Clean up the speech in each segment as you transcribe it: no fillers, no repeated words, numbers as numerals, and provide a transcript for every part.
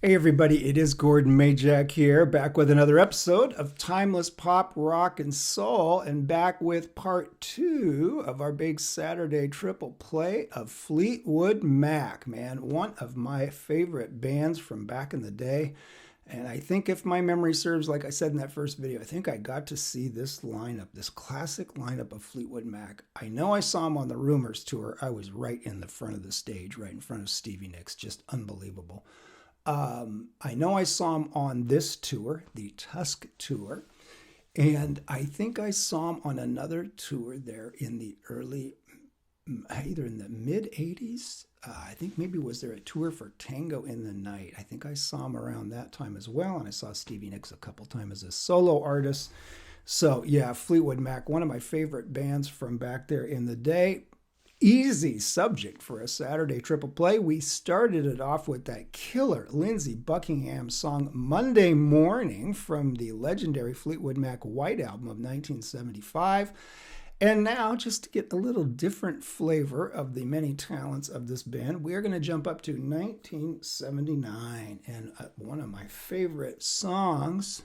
Hey everybody, it is Gordon Majak here, back with another episode of Timeless Pop, Rock, and Soul, and back with part two of our big Saturday triple play of Fleetwood Mac, man. One of my favorite bands from back in the day. And I think if my memory serves, like I said in that first video, I think I got to see this lineup, this classic lineup of Fleetwood Mac. I know I saw them on the Rumors tour. I was right in the front of the stage, right in front of Stevie Nicks. Just unbelievable. I know I saw him on this tour, the Tusk tour, and I think I saw him on another tour there in the either in the mid 80s. I think maybe was there a tour for Tango in the Night. I think I saw him around that time as well, and I saw Stevie Nicks a couple times as a solo artist. So yeah, Fleetwood Mac, one of my favorite bands from back there in the day. Easy subject for a Saturday triple play. We started it off with that killer Lindsey Buckingham song Monday Morning from the legendary Fleetwood Mac White Album of 1975. And now, just to get a little different flavor of the many talents of this band, we're going to jump up to 1979 and one of my favorite songs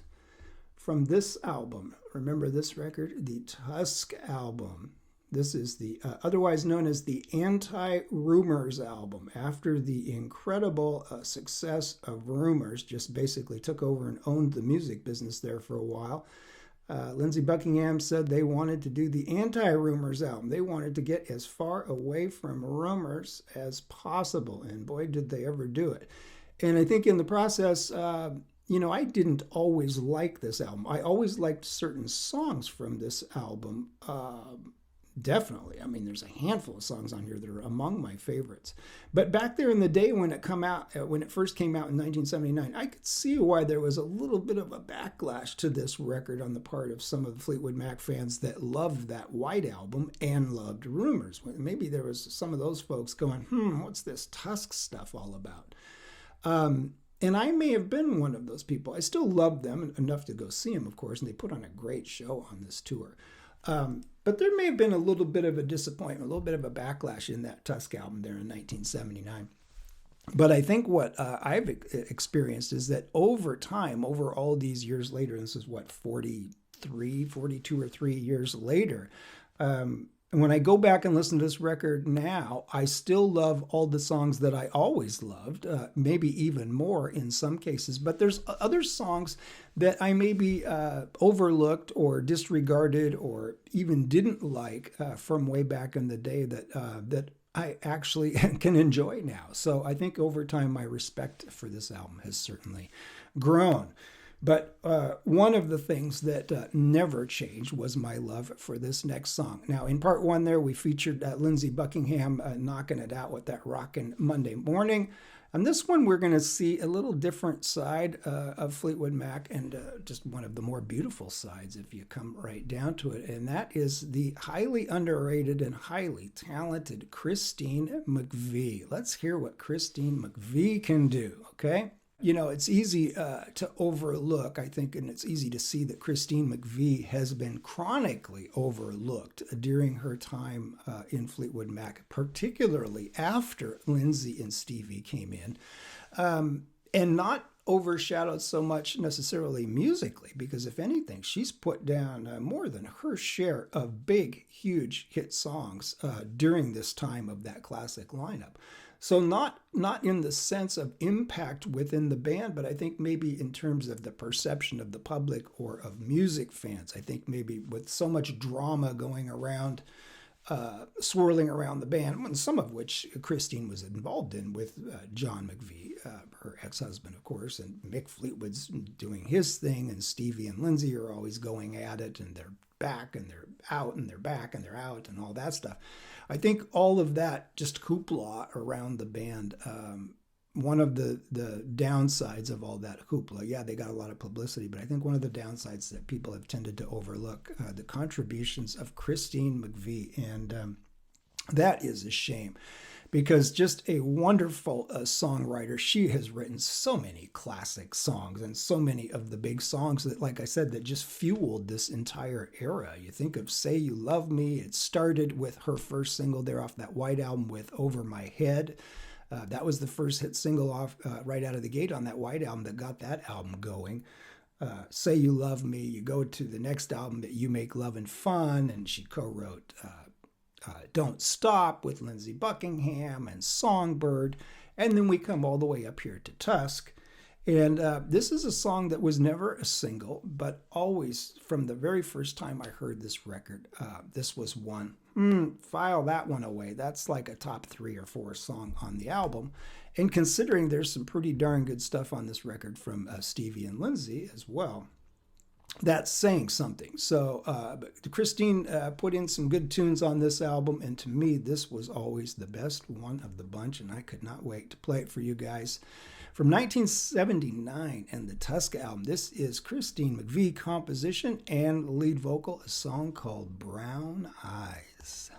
from this album. Remember this record? The Tusk album. This is the otherwise known as the Anti-Rumors album. After the incredible success of Rumors just basically took over and owned the music business there for a while, Lindsey Buckingham said they wanted to do the Anti-Rumors album. They wanted to get as far away from rumors as possible, and boy, did they ever do it. And I think in the process, I didn't always like this album. I always liked certain songs from this album. Definitely. I mean, there's a handful of songs on here that are among my favorites. But back there in the day when it first came out in 1979, I could see why there was a little bit of a backlash to this record on the part of some of the Fleetwood Mac fans that loved that White Album and loved Rumors. Maybe there was some of those folks going, what's this Tusk stuff all about? And I may have been one of those people. I still loved them enough to go see them, of course, and they put on a great show on this tour. But there may have been a little bit of a disappointment, a little bit of a backlash in that Tusk album there in 1979. But I think what I've experienced is that over time, over all these years later, this is what, 42 or 3 years later, when I go back and listen to this record now, I still love all the songs that I always loved, maybe even more in some cases. But there's other songs that I maybe overlooked or disregarded or even didn't like from way back in the day that I actually can enjoy now. So I think over time, my respect for this album has certainly grown. But one of the things that never changed was my love for this next song. Now, in part one there, we featured Lindsey Buckingham knocking it out with that rockin' Monday Morning. On this one, we're going to see a little different side of Fleetwood Mac and just one of the more beautiful sides if you come right down to it. And that is the highly underrated and highly talented Christine McVie. Let's hear what Christine McVie can do, okay? It's easy to overlook, I think, and it's easy to see that Christine McVie has been chronically overlooked during her time in Fleetwood Mac, particularly after Lindsey and Stevie came in, and not overshadowed so much necessarily musically, because if anything, she's put down more than her share of big, huge hit songs during this time of that classic lineup. So not in the sense of impact within the band, but I think maybe in terms of the perception of the public or of music fans. I think maybe with so much drama going around, swirling around the band, some of which Christine was involved in with John McVie, her ex-husband, of course, and Mick Fleetwood's doing his thing, and Stevie and Lindsey are always going at it, and they're back and they're out and they're back and they're out and all that stuff. I think all of that just hoopla around the band. One of the downsides of all that hoopla, yeah, they got a lot of publicity, but I think one of the downsides that people have tended to overlook, the contributions of Christine McVie, and that is a shame. Because just a wonderful songwriter. She has written so many classic songs and so many of the big songs that, like I said, that just fueled this entire era. You think of Say You Love Me. It started with her first single there off that White Album with Over My Head. That was the first hit single off right out of the gate on that White Album that got that album going. Say You Love Me, you go to the next album that You Make Lovin' Fun, and she co-wrote Don't Stop with Lindsey Buckingham and Songbird. And then we come all the way up here to Tusk. And this is a song that was never a single, but always from the very first time I heard this record, this was one. File that one away. That's like a top 3 or 4 song on the album. And considering there's some pretty darn good stuff on this record from Stevie and Lindsey as well, that's saying something. So Christine put in some good tunes on this album, and to me, this was always the best one of the bunch, and I could not wait to play it for you guys. From 1979 and the Tusk album, this is Christine McVie composition and lead vocal, a song called Brown Eyes.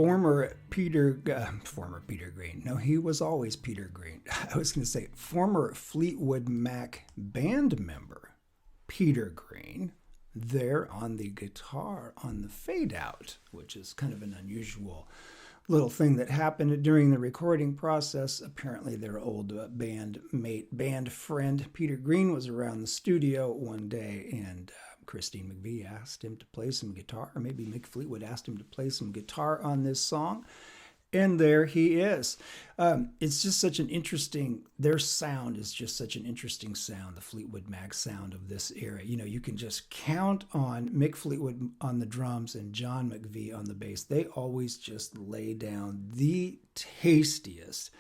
former Peter Green. No, he was always Peter Green. I was going to say former Fleetwood Mac band member Peter Green there on the guitar on the fade out, which is kind of an unusual little thing that happened during the recording process. Apparently their old band friend Peter Green was around the studio one day, and Christine McVie asked him to play some guitar, or maybe Mick Fleetwood asked him to play some guitar on this song. And there he is. It's just such an interesting, their sound is just such an interesting sound, the Fleetwood Mac sound of this era. You know, you can just count on Mick Fleetwood on the drums and John McVie on the bass. They always just lay down the tastiest,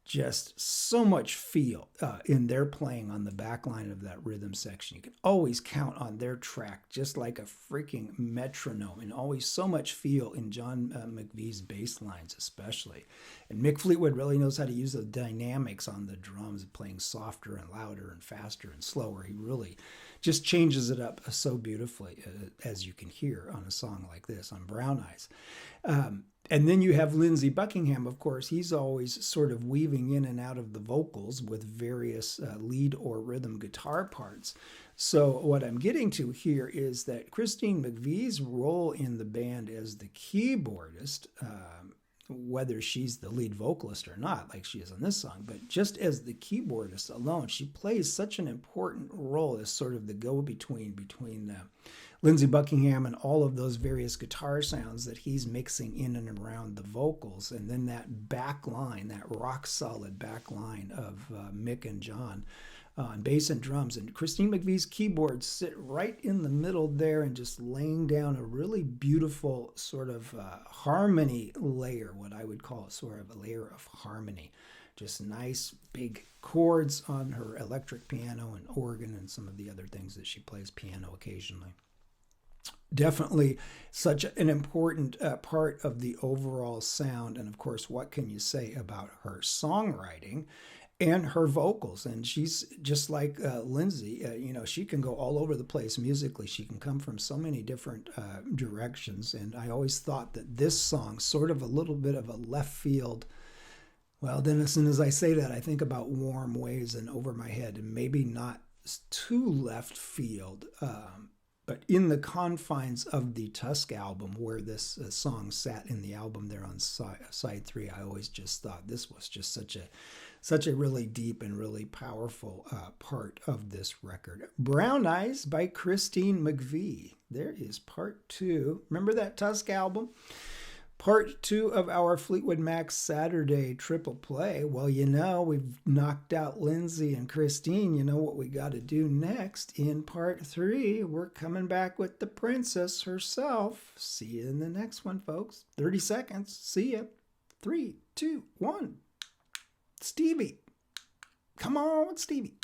just so much feel in their playing on the back line of that rhythm section. You can always count on their track just like a freaking metronome, and always so much feel in John McVie's bass lines especially. And Mick Fleetwood really knows how to use the dynamics on the drums, playing softer and louder and faster and slower. He really just changes it up so beautifully, as you can hear on a song like this on Brown Eyes. And then you have Lindsey Buckingham, of course. He's always sort of weaving in and out of the vocals with various lead or rhythm guitar parts. So what I'm getting to here is that Christine McVie's role in the band as the keyboardist, whether she's the lead vocalist or not, like she is on this song, but just as the keyboardist alone, she plays such an important role as sort of the go-between between Lindsey Buckingham and all of those various guitar sounds that he's mixing in and around the vocals. And then that back line, that rock solid back line of Mick and John on bass and drums. And Christine McVie's keyboards sit right in the middle there and just laying down a really beautiful sort of harmony layer, what I would call sort of a layer of harmony. Just nice big chords on her electric piano and organ and some of the other things that she plays piano occasionally. Definitely such an important part of the overall sound. And of course, what can you say about her songwriting and her vocals? And she's just like Lindsey, she can go all over the place musically. She can come from so many different directions. And I always thought that this song, sort of a little bit of a left field. Well, then as soon as I say that, I think about Warm Waves and Over My Head, and maybe not too left field, but in the confines of the Tusk album, where this song sat in the album there on side 3, I always just thought this was just such a really deep and really powerful part of this record. Brown Eyes by Christine McVie. There is part 2. Remember that Tusk album? Part 2 of our Fleetwood Mac Saturday triple play. Well, we've knocked out Lindsey and Christine. You know what we got to do next in part 3? We're coming back with the princess herself. See you in the next one, folks. 30 seconds. See ya. 3, 2, 1. Stevie. Come on, Stevie.